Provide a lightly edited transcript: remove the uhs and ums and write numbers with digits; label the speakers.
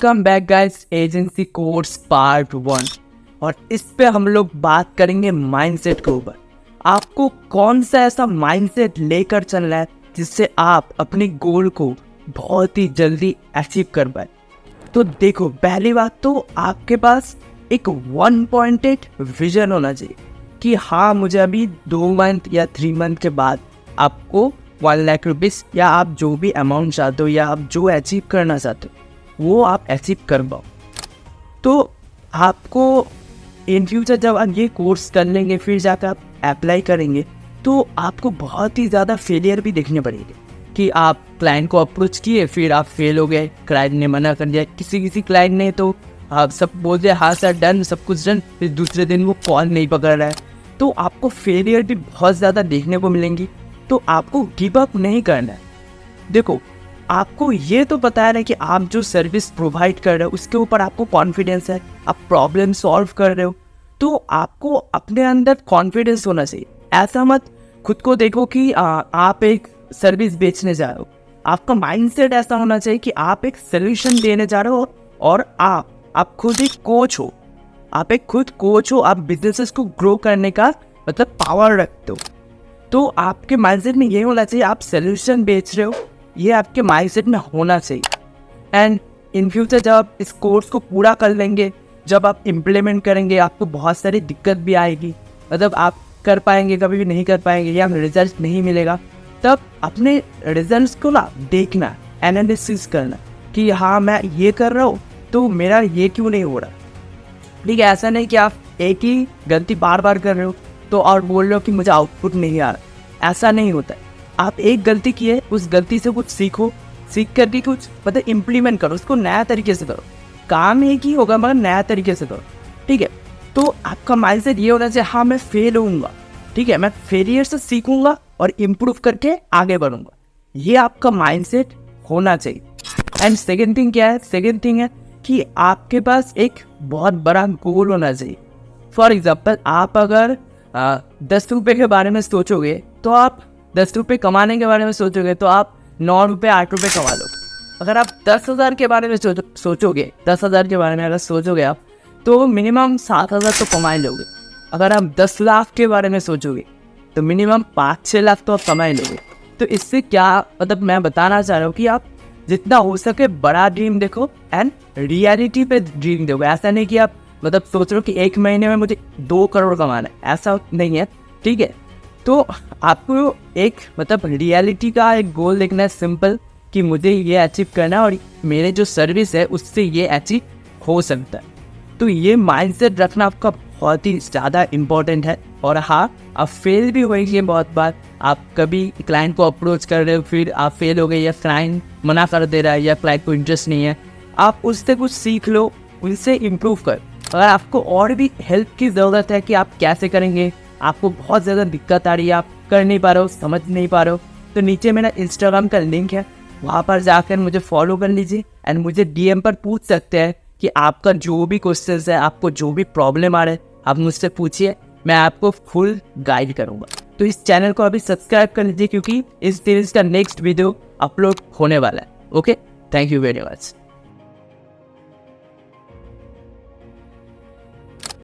Speaker 1: Welcome back guys, agency course part 1। और इस पे हम लोग बात करेंगे माइंडसेट के ऊपर। आपको कौन सा ऐसा माइंडसेट लेकर चलना है जिससे आप अपने गोल को बहुत ही जल्दी अचीव कर पाए। तो देखो, पहली बात तो आपके पास एक 1 पॉइंटेड विजन होना चाहिए कि हाँ, मुझे अभी 2 मंथ या 3 मंथ के बाद आपको 1 लाख रुपीज़ या आप जो भी अमाउंट चाहते हो या आप जो अचीव करना चाहते हो वो आप अचीव कर पाओ। तो आपको इन फ्यूचर जब आप ये कोर्स कर लेंगे, फिर जाकर आप अप्लाई करेंगे, तो आपको बहुत ही ज़्यादा फेलियर भी देखने पड़ेंगे कि आप क्लाइंट को अप्रोच किए, फिर आप फेल हो गए, क्लाइंट ने मना कर दिया। किसी क्लाइंट ने तो आप सब बोल दिया हाँ सर डन, सब कुछ डन, फिर दूसरे दिन वो कॉल नहीं पकड़ रहा है। तो आपको फेलियर भी बहुत ज़्यादा देखने को मिलेंगी। तो आपको गिव अप नहीं करना है। देखो, आपको ये तो पता है ना कि आप जो सर्विस प्रोवाइड कर रहे हो उसके ऊपर आपको कॉन्फिडेंस है, आप प्रॉब्लम सॉल्व कर रहे हो, तो आपको अपने अंदर कॉन्फिडेंस होना चाहिए। ऐसा मत खुद को देखो कि आप एक सर्विस बेचने जा रहे हो। आपका माइंडसेट ऐसा होना चाहिए कि आप एक सोल्यूशन देने जा रहे हो और आप खुद एक कोच हो। आप एक खुद कोच हो, आप बिजनेसेस को ग्रो करने का मतलब पावर रखते हो। तो आपके माइंडसेट में ये होना चाहिए आप सोल्यूशन बेच रहे हो, ये आपके माइंडसेट में होना चाहिए। एंड इन फ्यूचर जब आप इस कोर्स को पूरा कर लेंगे, जब आप इम्प्लीमेंट करेंगे, आपको बहुत सारी दिक्कत भी आएगी। मतलब आप कर पाएंगे, कभी भी नहीं कर पाएंगे या रिजल्ट नहीं मिलेगा। तब अपने रिजल्ट्स को ना देखना, एनालिसिस करना कि हाँ मैं ये कर रहा हूँ तो मेरा ये क्यों नहीं हो रहा। ठीक है, ऐसा नहीं कि आप एक ही गलती बार बार कर रहे हो तो और बोल रहे हो कि मुझे आउटपुट नहीं आ रहा। ऐसा नहीं होता है। आप एक गलती किए, उस गलती से कुछ सीखो, सीख करके कुछ मतलब इम्प्लीमेंट करो, उसको नया तरीके से करो। काम एक ही होगा मगर नया तरीके से करो। ठीक है, तो आपका माइंडसेट ये होना चाहिए हाँ मैं फेल होऊंगा, ठीक है, मैं फेलियर से सीखूंगा और इम्प्रूव करके आगे बढ़ूंगा। ये आपका माइंडसेट होना चाहिए। एंड सेकेंड थिंग क्या है? सेकेंड थिंग है कि आपके पास एक बहुत बड़ा गोल होना चाहिए। फॉर एग्जाम्पल, आप अगर 10 रुपये के बारे में सोचोगे तो आप 10 रुपये कमाने के बारे में सोचोगे तो आप 9 रुपये 8 रुपये कमा लोगे। अगर आप 10,000 के बारे में सोचोगे, 10,000 के बारे में अगर सोचोगे आप, तो मिनिमम 7,000 तो कमा ही लोगे। अगर आप 10 लाख के बारे में सोचोगे तो मिनिमम 5-6 लाख तो आप कमा ही लोगे। तो इससे क्या मतलब मैं बताना चाह रहा हूँ कि आप जितना हो सके बड़ा ड्रीम देखो एंड रियलिटी पे ड्रीम देखो। ऐसा नहीं कि आप मतलब सोच रहे हो कि 1 महीने में मुझे 2 करोड़ कमाना है, ऐसा नहीं है। ठीक है, तो आपको एक मतलब रियलिटी का एक गोल देखना है, सिंपल, कि मुझे ये अचीव करना है और मेरे जो सर्विस है उससे ये अचीव हो सकता है। तो ये माइंडसेट रखना आपका बहुत ही ज़्यादा इम्पोर्टेंट है। और हाँ, आप फेल भी होंगे बहुत बार। आप कभी क्लाइंट को अप्रोच कर रहे हो, फिर आप फेल हो गए या क्लाइंट मना कर दे रहा है या क्लाइंट को इंटरेस्ट नहीं है, आप उससे कुछ सीख लो, उनसे इम्प्रूव कर। अगर आपको और भी हेल्प की ज़रूरत है कि आप कैसे करेंगे, आपको बहुत ज़्यादा दिक्कत आ रही है, आप कर नहीं पा रहे हो, समझ नहीं पा रहे हो, तो नीचे मेरा इंस्टाग्राम का लिंक है, वहाँ पर जाकर मुझे फॉलो कर लीजिए एंड मुझे डीएम पर पूछ सकते हैं कि आपका जो भी क्वेश्चन है, आपको जो भी प्रॉब्लम आ रहा है, आप मुझसे पूछिए, मैं आपको फुल गाइड करूँगा। तो इस चैनल को अभी सब्सक्राइब कर लीजिए क्योंकि इस सीरीज़ का नेक्स्ट वीडियो अपलोड होने वाला है। Okay, thank you very much.